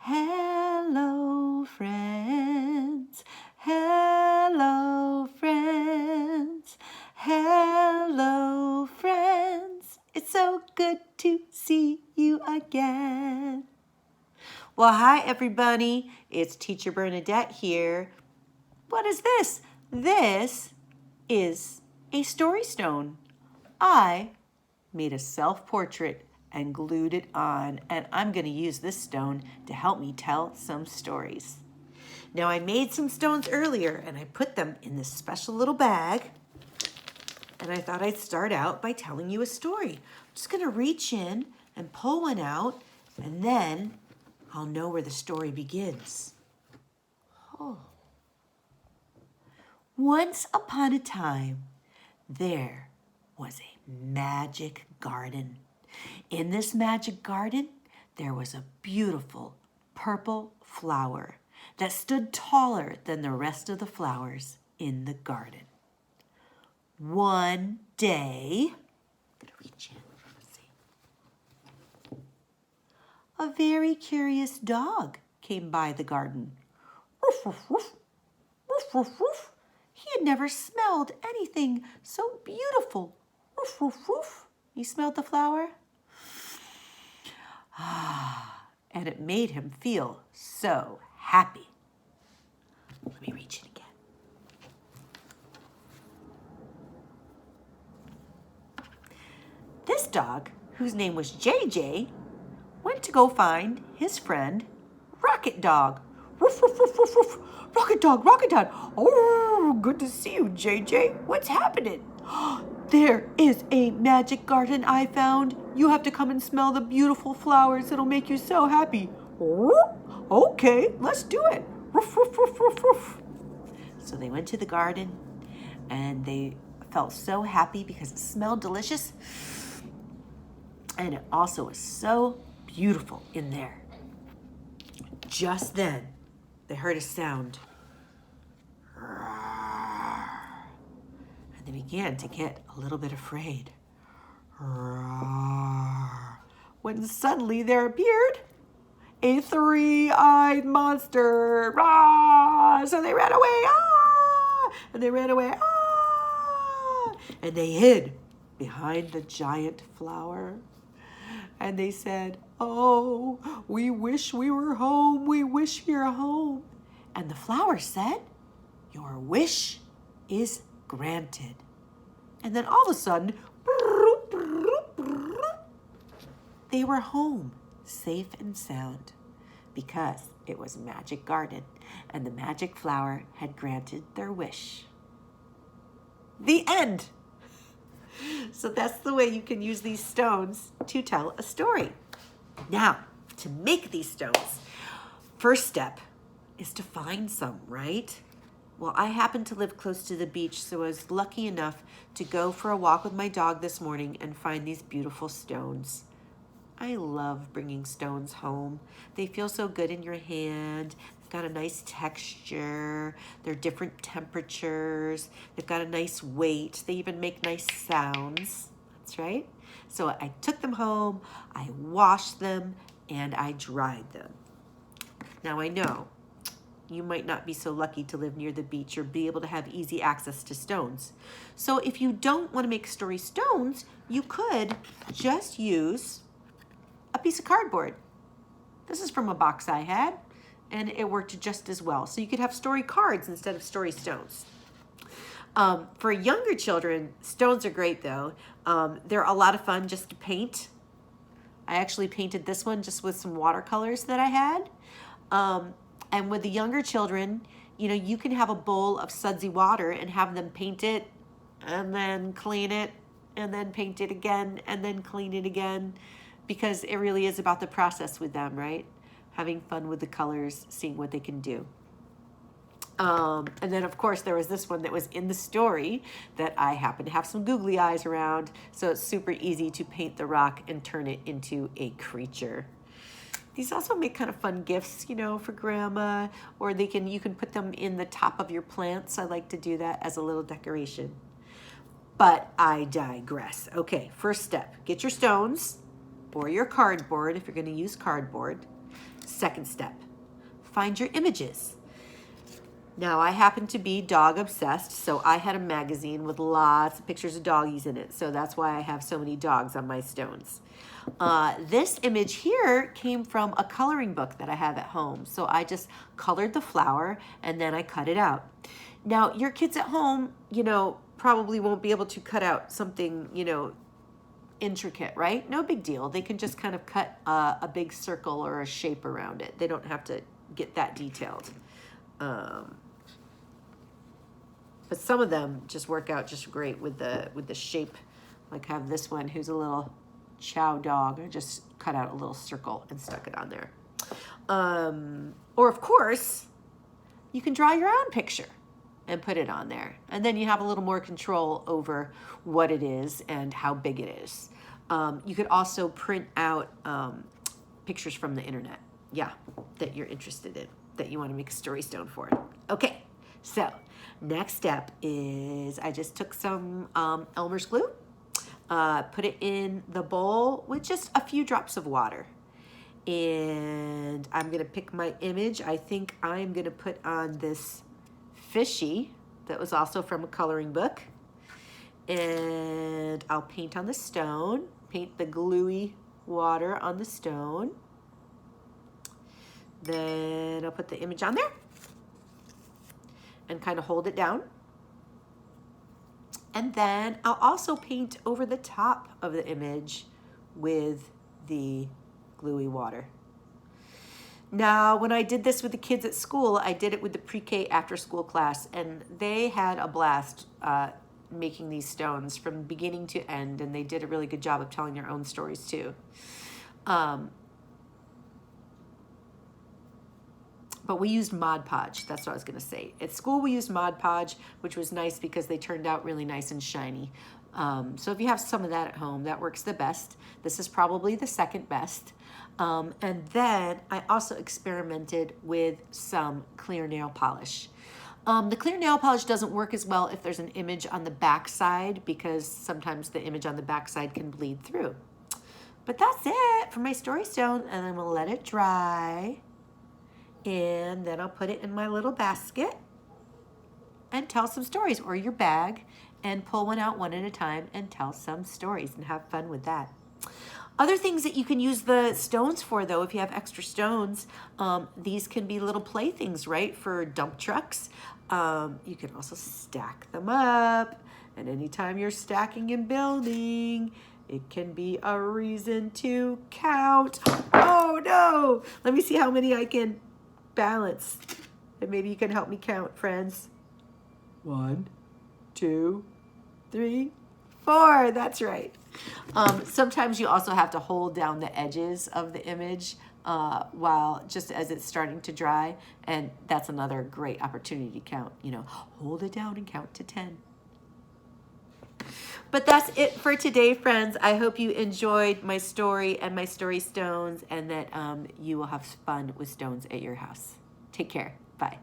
Hello, friends. Hello, friends. Hello, friends. It's so good to see you again. Well, hi, everybody. It's Teacher Bernadette here. What is this? This is a story stone. I made a self-portrait and glued it on, and I'm going to use this stone to help me tell some stories. Now, I made some stones earlier, and I put them in this special little bag, and I thought I'd start out by telling you a story. I'm just going to reach in and pull one out, and then I'll know where the story begins. Oh. Once upon a time, there was a magic garden. In this magic garden, there was a beautiful purple flower that stood taller than the rest of the flowers in the garden. One day, I'm gonna reach in, let's see. A very curious dog came by the garden. Woof, woof, woof, woof, woof, woof. He had never smelled anything so beautiful. Woof, woof, woof. You smelled the flower? And it made him feel so happy. Let me reach it again. This dog, whose name was JJ, went to go find his friend, Rocket Dog. Woof, woof, woof, woof, woof. Rocket Dog, Rocket Dog. Oh, good to see you, JJ. What's happening? There is a magic garden I found. You have to come and smell the beautiful flowers. It'll make you so happy. Okay, let's do it. Woof, woof, woof, woof, woof. So they went to the garden, and they felt so happy because it smelled delicious. And it also was so beautiful in there. Just then, they heard a sound. And they began to get a little bit afraid. When suddenly there appeared a three-eyed monster. So they ran away. And they ran away. And they hid behind the giant flower. And they said, oh, we wish we were home. We wish we were home. And the flower said, your wish is granted. And then all of a sudden, they were home, safe and sound, because it was a magic garden and the magic flower had granted their wish. The end. So that's the way you can use these stones to tell a story. Now, to make these stones, first step is to find some, right? Well, I happen to live close to the beach, so I was lucky enough to go for a walk with my dog this morning and find these beautiful stones. I love bringing stones home. They feel so good in your hand. They've got a nice texture. They're different temperatures. They've got a nice weight. They even make nice sounds. That's right. So I took them home, I washed them, and I dried them. Now I know you might not be so lucky to live near the beach or be able to have easy access to stones. So if you don't want to make story stones, you could just use a piece of cardboard. This is from a box I had, and it worked just as well. So you could have story cards instead of story stones. For younger children, stones are great though. They're a lot of fun just to paint. I actually painted this one just with some watercolors that I had. And with the younger children, you know, you can have a bowl of sudsy water and have them paint it and then clean it and then paint it again and then clean it again, because it really is about the process with them, right? Having fun with the colors, seeing what they can do. And then, of course, there was this one that was in the story that I happen to have some googly eyes around, so it's super easy to paint the rock and turn it into a creature. These also make kind of fun gifts, you know, for grandma, or you can put them in the top of your plants. I like to do that as a little decoration. But I digress. Okay, first step, get your stones. or your cardboard if you're going to use cardboard. Second step, find your images. Now, I happen to be dog obsessed, so I had a magazine with lots of pictures of doggies in it. So that's why I have so many dogs on my stones. This image here came from a coloring book that I have at home. So I just colored the flower and then I cut it out. Now, your kids at home, you know, probably won't be able to cut out something, you know, intricate, right? No big deal. They can just kind of cut a big circle or a shape around it. They don't have to get that detailed. But some of them just work out just great with the shape. Like I have this one who's a little chow dog. I just cut out a little circle and stuck it on there. Or of course, you can draw your own picture and put it on there. And then you have a little more control over what it is and how big it is. You could also print out pictures from the internet. Yeah, that you're interested in, that you want to make a story stone for. Okay, so next step is I just took some Elmer's glue, put it in the bowl with just a few drops of water. And I'm going to pick my image. I think I'm going to put on this fishy that was also from a coloring book. And I'll paint on the stone, paint the gluey water on the stone. Then I'll put the image on there and kind of hold it down. And then I'll also paint over the top of the image with the gluey water. Now, when I did this with the kids at school, I did it with the pre-K after school class, and they had a blast making these stones from beginning to end, and they did a really good job of telling their own stories too. But we used Mod Podge. That's what I was going to say. At school, we used Mod Podge, which was nice because they turned out really nice and shiny. So if you have some of that at home, that works the best. This is probably the second best. And then I also experimented with some clear nail polish. The clear nail polish doesn't work as well if there's an image on the back side, because sometimes the image on the back side can bleed through. But that's it for my story stone, and I'm going to let it dry. And then I'll put it in my little basket and tell some stories, or your bag, and pull one out one at a time and tell some stories and have fun with that. Other things that you can use the stones for, though, if you have extra stones, these can be little playthings, right, for dump trucks. You can also stack them up, and anytime you're stacking and building, it can be a reason to count. Oh, no! Let me see how many I can balance. And maybe you can help me count, friends. 1, 2, 3, 4. That's right. Sometimes you also have to hold down the edges of the image while just as it's starting to dry, and that's another great opportunity to count. You know, hold it down and count to 10. But that's it for today, friends. I hope you enjoyed my story and my story stones, and that you will have fun with stones at your house. Take care. Bye.